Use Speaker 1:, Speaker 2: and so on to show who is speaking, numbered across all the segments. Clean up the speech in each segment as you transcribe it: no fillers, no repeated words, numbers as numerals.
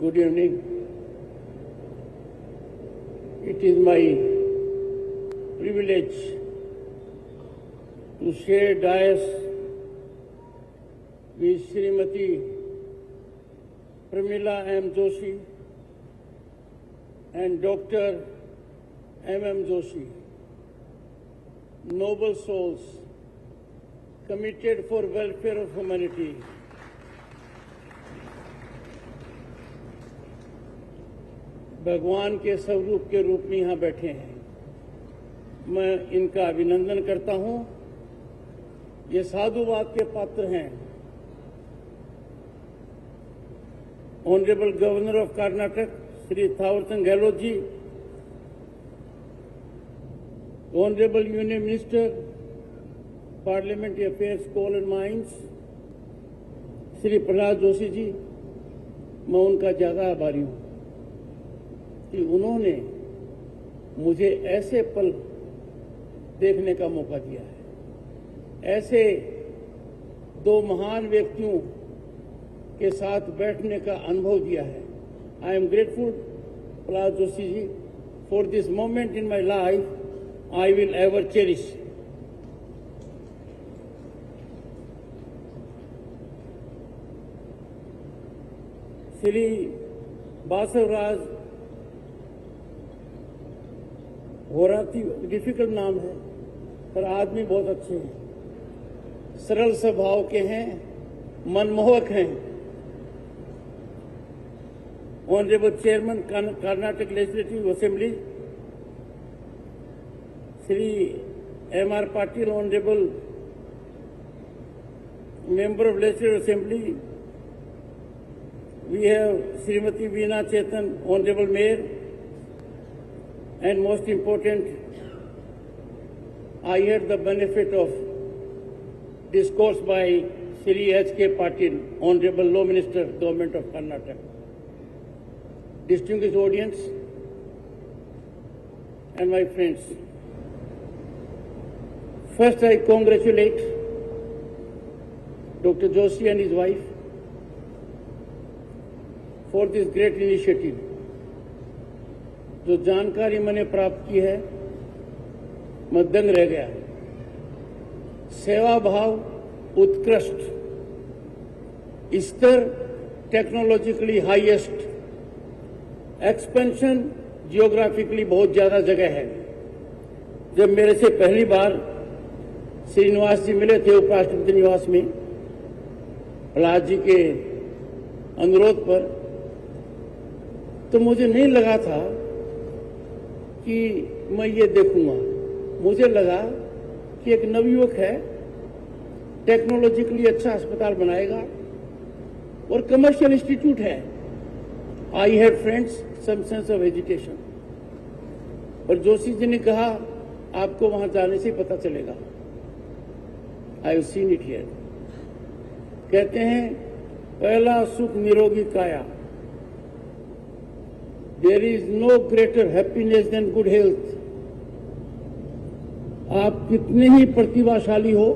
Speaker 1: Good evening. It is my privilege to share dais with Srimati Pramila M. Joshi and Dr. M. Joshi, noble souls committed for welfare of humanity. भगवान के स्वरूप के रूप में यहाँ बैठे हैं। मैं इनका अभिनंदन करता हूँ। ये साधुवाद के पात्र हैं। Honourable governor of Karnataka Shri Thawarchand Gehlot ji, honourable union minister parliamentary affairs, coal and mines Shri Pralhad Joshi ji, मैं उनका ज्यादा आभारी हूँ कि उन्होंने मुझे ऐसे पल देखने का मौका दिया है, ऐसे दो महान व्यक्तियों के साथ बैठने का अनुभव दिया है। I am grateful Pralhad Joshi ji for this moment in my life I will ever cherish. Shri Basavaraj Horatti difficult नाम है, पर आदमी बहुत अच्छे हैं, सरल स्वभाव के हैं, मनमोहक हैं। Honourable chairman Karnataka legislative assembly Shri M.R. Patil, honourable member of legislative assembly, we have Shrimati Veena Chetan, honourable mayor, and most important, I had the benefit of discourse by Shri H.K. Patil, Honorable Law Minister, Government of Karnataka. Distinguished audience and my friends, first I congratulate Dr. Joshi and his wife for this great initiative. जो जानकारी मैंने प्राप्त की है, मैं दंग रह गया। सेवा भाव उत्कृष्ट, स्तर टेक्नोलॉजिकली हाईएस्ट, एक्सपेंशन जियोग्राफिकली बहुत ज्यादा जगह है। जब मेरे से पहली बार श्रीनिवास जी मिले थे उपराष्ट्रपति निवास में प्रहलाद जी के अनुरोध पर, तो मुझे नहीं लगा था कि मैं ये देखूंगा। मुझे लगा कि एक नवयुवक है, टेक्नोलॉजिकली अच्छा अस्पताल बनाएगा और कमर्शियल इंस्टीट्यूट है। I had friends some sense of education, और जोशी जी ने कहा आपको वहां जाने से पता चलेगा। I have seen it here. कहते हैं पहला सुख निरोगी काया। There is no greater happiness than good health. आप कितने ही प्रतिभाशाली हो,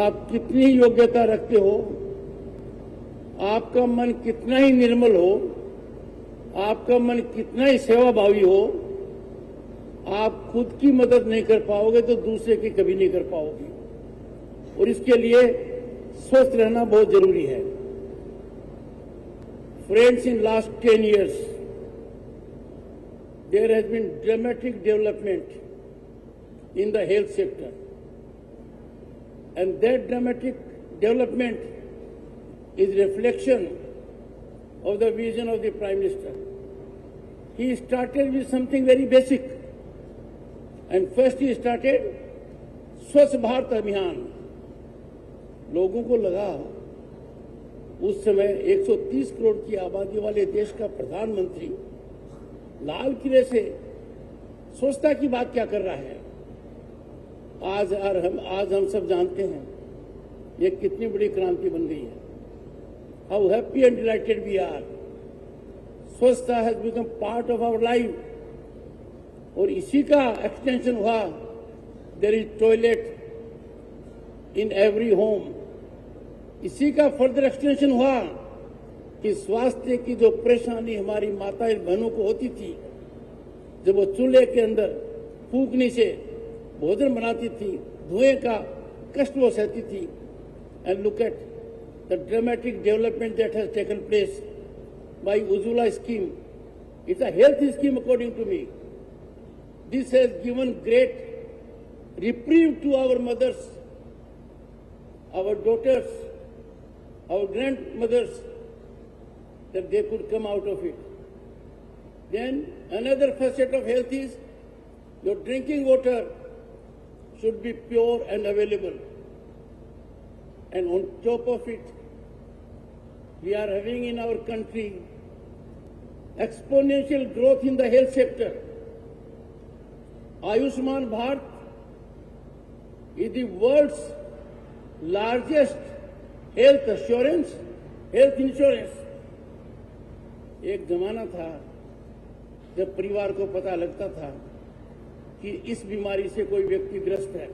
Speaker 1: आप कितनी ही योग्यता रखते हो, आपका मन कितना ही निर्मल हो, आपका मन कितना ही सेवाभावी हो, आप खुद की मदद नहीं कर पाओगे तो दूसरे की कभी नहीं कर पाओगे। और इसके लिए स्वस्थ रहना बहुत जरूरी है। Friends, in last 10 years, there has been dramatic development in the health sector. And that dramatic development is reflection of the vision of the Prime Minister. He started with something very basic. And first he started Swachh Bharat Abhiyan. लोगों को लगा उस समय 130 करोड़ की आबादी वाले देश का प्रधानमंत्री लाल किले से स्वच्छता की बात क्या कर रहा है। आज हम सब जानते हैं ये कितनी बड़ी क्रांति बन गई है। How happy and delighted we are. Swachhata has become part of our life और इसी का एक्सटेंशन हुआ। There is toilet in every home, इसी का फर्दर एक्सटेंशन हुआ कि स्वास्थ्य की जो परेशानी हमारी माता बहनों को होती थी, जब वो चूल्हे के अंदर फूकने से भोजन बनाती थी, धुएं का कष्ट वो सहती थी। And look at the dramatic development that has taken place by Ujjwala scheme. It's a health scheme according to me. This has given great reprieve to our mothers, our daughters, our grandmothers, that they could come out of it. Then another facet of health is your drinking water should be pure and available. And on top of it, we are having in our country exponential growth in the health sector. Ayushman Bharat is the world's largest health insurance. एक जमाना था जब परिवार को पता लगता था कि इस बीमारी से कोई व्यक्ति ग्रस्त है,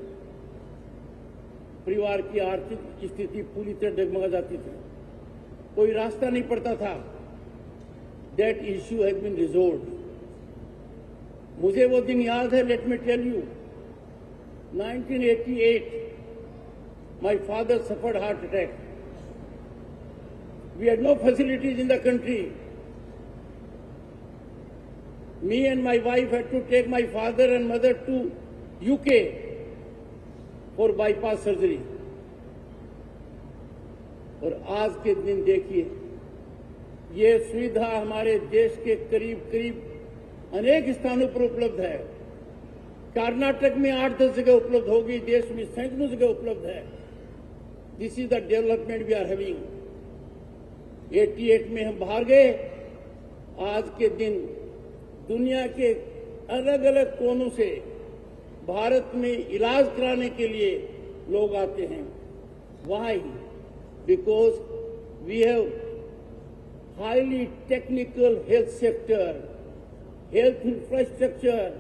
Speaker 1: परिवार की आर्थिक स्थिति पूरी तरह डगमगा जाती थी, कोई रास्ता नहीं पड़ता था. That issue has been resolved. मुझे वो दिन याद है. Let me tell you, 1988, my father suffered heart attack. We had no facilities in the country. Me and my wife had to take my father and mother to UK for bypass surgery. और आज के दिन देखिए, ये सुविधा हमारे देश के करीब करीब अनेक स्थानों पर उपलब्ध है. कर्नाटक में 8-10 जगह उपलब्ध होगी, देश में सैकड़ों जगह उपलब्ध है. This is the development we are having. 88 में हम बाहर गए, आज के दिन दुनिया के अलग अलग कोनों से भारत में इलाज कराने के लिए लोग आते हैं. Why? Because we have highly technical health sector, health infrastructure,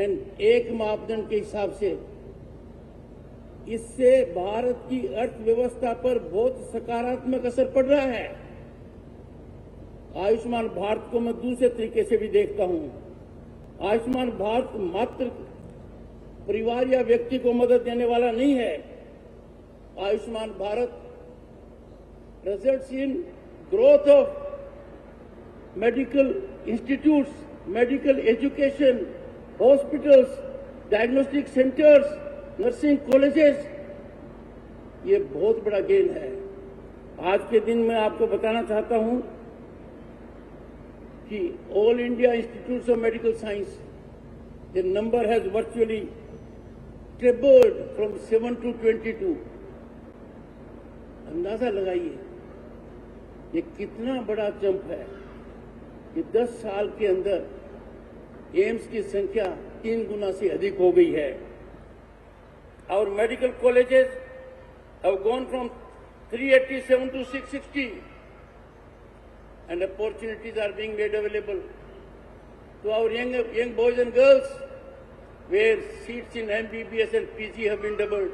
Speaker 1: and एक मापदंड के हिसाब से इससे भारत की अर्थव्यवस्था पर बहुत सकारात्मक असर पड़ रहा है. आयुष्मान भारत को मैं दूसरे तरीके से भी देखता हूं. आयुष्मान भारत मात्र परिवार या व्यक्ति को मदद देने वाला नहीं है. Ayushman Bharat results in growth of medical institutes, medical education, hospitals, diagnostic centers, nursing colleges. ये बहुत बड़ा गेन है. आज के दिन मैं आपको बताना चाहता हूं कि all India institutes of medical science, the number has virtually tripled from 7 to 22. अंदाजा लगाइए ये कितना बड़ा जंप है. ये 10 साल के अंदर एम्स की संख्या 3 गुना से अधिक हो गई है. Our medical colleges have gone from 387 to 660, and opportunities are being made available to our young boys and girls, where seats in MBBS and PG have been doubled.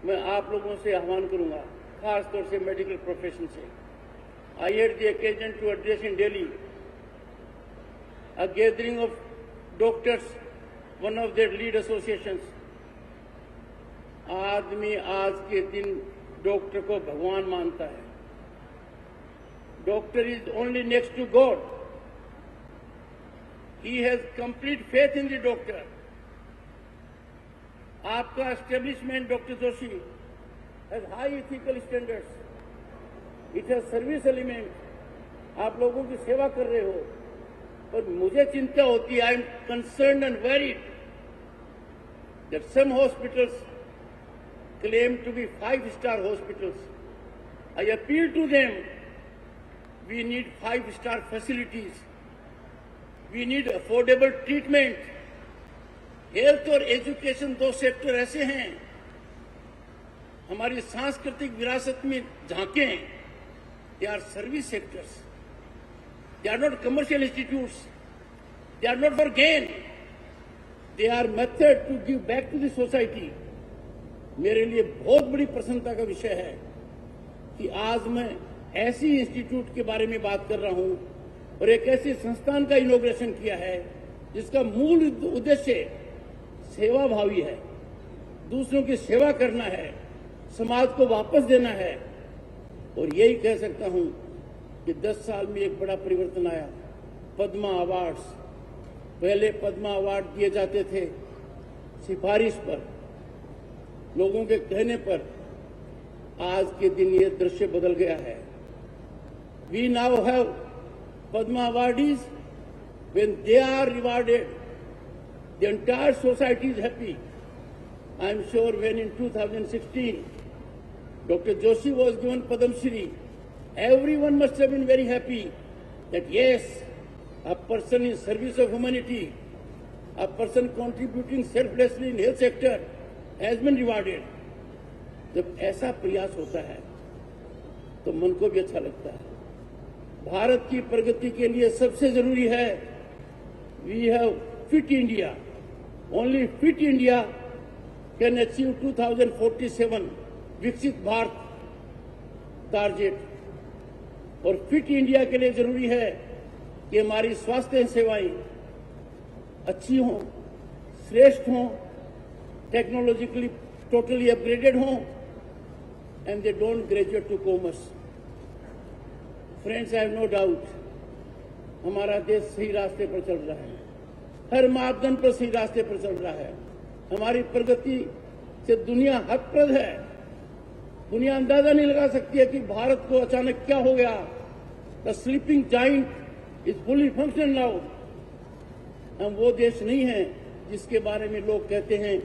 Speaker 1: मैं आप लोगों से आह्वान करूंगा, खास तौर से मेडिकल प्रोफेशन से. I had the occasion to address in Delhi a gathering of doctors, one of their lead associations. आदमी आज के दिन डॉक्टर को भगवान मानता है. Doctor is only next to God. He has complete faith in the doctor. आपका establishment doctor Joshi has high ethical standards. It has service element. आप लोगों की सेवा कर रहे हो, पर मुझे चिंता होती है. I am concerned and worried that some hospitals claim to be 5-star hospitals. I appeal to them. We need 5-star facilities. We need affordable treatment. Health और एजुकेशन 2 सेक्टर ऐसे हैं हमारी सांस्कृतिक विरासत में झांके. They are service sectors. They are not commercial institutes. They are not for gain. They are method to give back to the society. मेरे लिए बहुत बड़ी प्रसन्नता का विषय है कि आज मैं ऐसी इंस्टीट्यूट के बारे में बात कर रहा हूं और एक ऐसे संस्थान का इनॉग्रेशन किया है जिसका मूल उद्देश्य सेवाभावी है, दूसरों की सेवा करना है, समाज को वापस देना है। और यही कह सकता हूं कि 10 साल में एक बड़ा परिवर्तन आया। पद्मा अवार्ड्स, पहले पद्मा अवार्ड दिए जाते थे सिफारिश पर, लोगों के कहने पर। आज के दिन ये दृश्य बदल गया है। We now have Padma awardees, when they are rewarded, the entire society is happy. I am sure when in 2016, Dr. Joshi was given Padma Shri, everyone must have been very happy that yes, a person in service of humanity, a person contributing selflessly in health sector has been rewarded. जब ऐसा प्रयास होता है तो मन को भी अच्छा लगता है। भारत की प्रगति के लिए सबसे जरूरी है we have fit India. Only fit India can achieve 2047 विकसित भारत टारगेट। और फिट इंडिया के लिए जरूरी है कि हमारी स्वास्थ्य सेवाएं अच्छी हों, श्रेष्ठ हों, टेक्नोलॉजिकली टोटली अपग्रेडेड हों, and they don't graduate to commerce. Friends, I have no doubt हमारा देश सही रास्ते पर चल रहा है, हर मापदंड पर सही रास्ते पर चल रहा है। हमारी प्रगति से दुनिया हतप्रद है। दुनिया अंदाजा नहीं लगा सकती है कि भारत को अचानक क्या हो गया। The sleeping giant is fully functional now. हम वो देश नहीं है जिसके बारे में लोग कहते हैं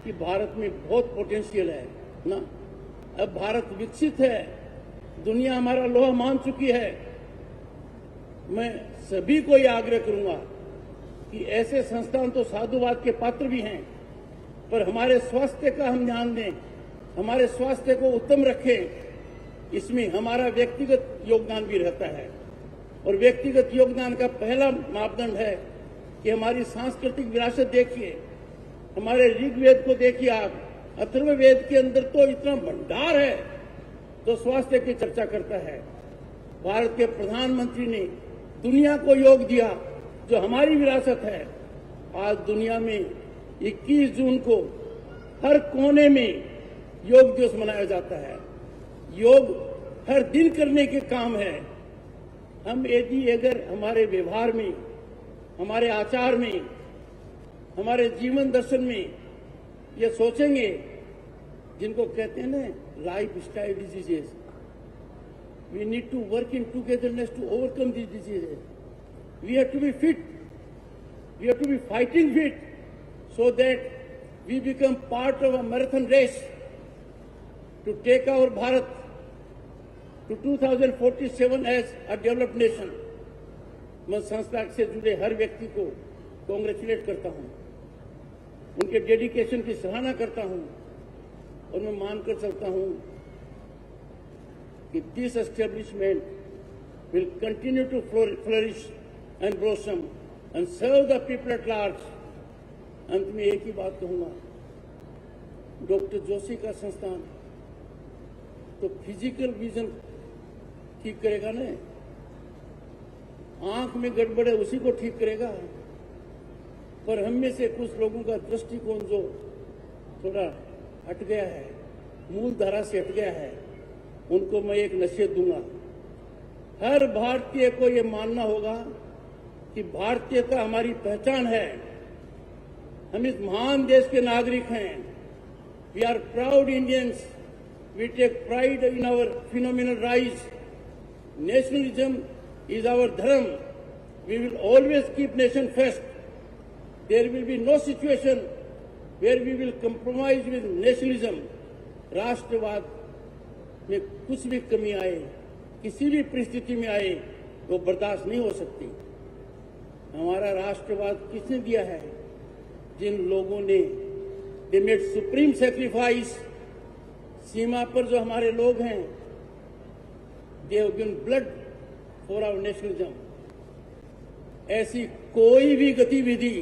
Speaker 1: कि भारत में बहुत पोटेंशियल है ना। अब भारत विकसित है, दुनिया हमारा लोहा मान चुकी है। मैं सभी को यह आग्रह करूंगा कि ऐसे संस्थान तो साधुवाद के पात्र भी हैं, पर हमारे स्वास्थ्य का हम ध्यान दें, हमारे स्वास्थ्य को उत्तम रखें। इसमें हमारा व्यक्तिगत योगदान भी रहता है। और व्यक्तिगत योगदान का पहला मापदंड है कि हमारी सांस्कृतिक विरासत देखिए, हमारे ऋग्वेद को देखिए आप, अथर्ववेद के अंदर तो इतना भंडार है तो स्वास्थ्य की चर्चा करता है। भारत के प्रधानमंत्री ने दुनिया को योग दिया जो हमारी विरासत है। आज दुनिया में 21 जून को हर कोने में योग दिवस मनाया जाता है। योग हर दिन करने के काम है। हम यदि अगर हमारे व्यवहार में, हमारे आचार में, हमारे जीवन दर्शन में ये सोचेंगे, जिनको कहते हैं ना lifestyle diseases, we need to work in togetherness to overcome these diseases. We have to be fit, we have to be fighting fit so that we become part of a marathon race to take our Bharat to 2047 as a developed nation. मैं संस्था से जुड़े हर व्यक्ति को congratulate करता हूं, उनके dedication की सराहना करता हूं और मैं मानकर चलता हूं कि this establishment will continue to flourish and blossom and serve the people at large. अंत में एक ही बात कहूंगा, डॉक्टर जोशी का संस्थान तो फिजिकल विजन ठीक करेगा ना, आंख में गड़बड़ है उसी को ठीक करेगा। पर हम में से कुछ लोगों का दृष्टिकोण जो थोड़ा हट गया है, मूल धारा से हट गया है, उनको मैं एक नसीहत दूंगा। हर भारतीय को ये मानना होगा कि भारतीयता हमारी पहचान है। हम इस महान देश के नागरिक हैं। We are proud Indians. We take pride in our phenomenal rise. Nationalism is our dharma. We will always keep nation first. There will be no situation where we will compromise with nationalism. राष्ट्रवाद में कुछ भी कमी आए, किसी भी परिस्थिति में आए, वो बर्दाश्त नहीं हो सकती। हमारा राष्ट्रवाद किसने दिया है? जिन लोगों ने दे मेड सुप्रीम सैक्रिफाइस। सीमा पर जो हमारे लोग हैं, they have given blood for our nationalism. ऐसी कोई भी गतिविधि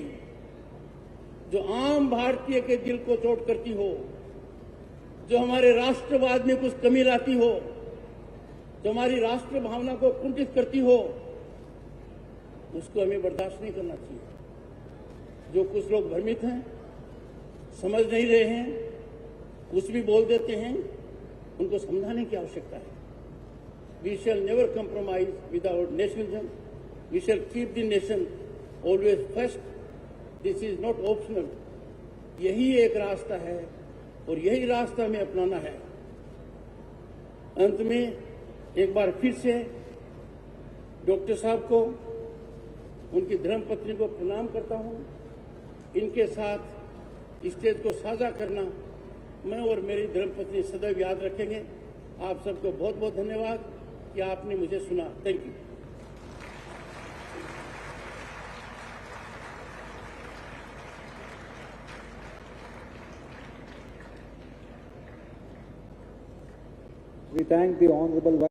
Speaker 1: जो आम भारतीय के दिल को चोट करती हो, जो हमारे राष्ट्रवाद में कुछ कमी लाती हो, जो हमारी राष्ट्र भावना को कुंठित करती हो, उसको हमें बर्दाश्त नहीं करना चाहिए। जो कुछ लोग भ्रमित हैं, समझ नहीं रहे हैं, कुछ भी बोल देते हैं, उनको समझाने की आवश्यकता है। We shall never compromise with our nationalism, we shall keep the nation always first, this is not optional. यही एक रास्ता है और यही रास्ता हमें अपनाना है। अंत में एक बार फिर से डॉक्टर साहब को, उनकी धर्मपत्नी को प्रणाम करता हूं। इनके साथ स्टेज को साझा करना मैं और मेरी धर्मपत्नी सदैव याद रखेंगे। आप सबको बहुत बहुत धन्यवाद कि आपने मुझे सुना। Thank you.
Speaker 2: We thank the Honorable